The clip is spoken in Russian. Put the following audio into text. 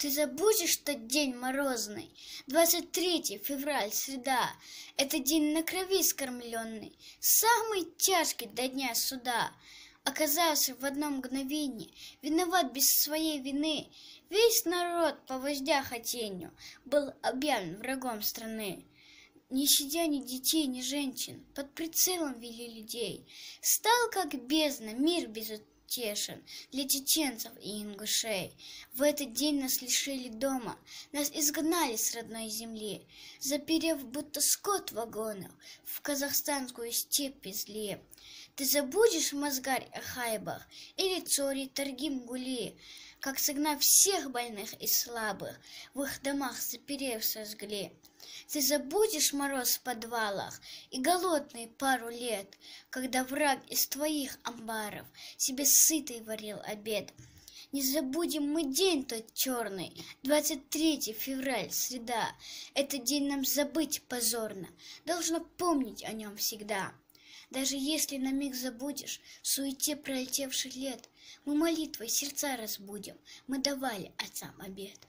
Ты забудешь тот день морозный, 23 февраль, среда. Это день на крови скормленный, самый тяжкий до дня суда. Оказался в одно мгновение виноват без своей вины. Весь народ по вождя хотению был объявлен врагом страны. Не щадя ни детей, ни женщин, под прицелом вели людей. Стал как бездна, мир безутешен для чеченцев и ингушей. В этот день нас лишили дома, нас изгнали с родной земли, заперев будто скот вагонов, в казахстанскую степь везли. Ты забудешь Мазгарь о Хайбах или Цори Таргим Гули, как согнав всех больных и слабых, в их домах заперев сожгли. Ты забудешь мороз в подвалах и голодные пару лет, когда враг из твоих амбаров себе сытый варил обед. Не забудем мы день тот черный, 23 февраль, среда. Этот день нам забыть позорно, должно помнить о нем всегда. Даже если на миг забудешь в суете пролетевших лет, мы молитвой сердца разбудим, мы давали отцам обет.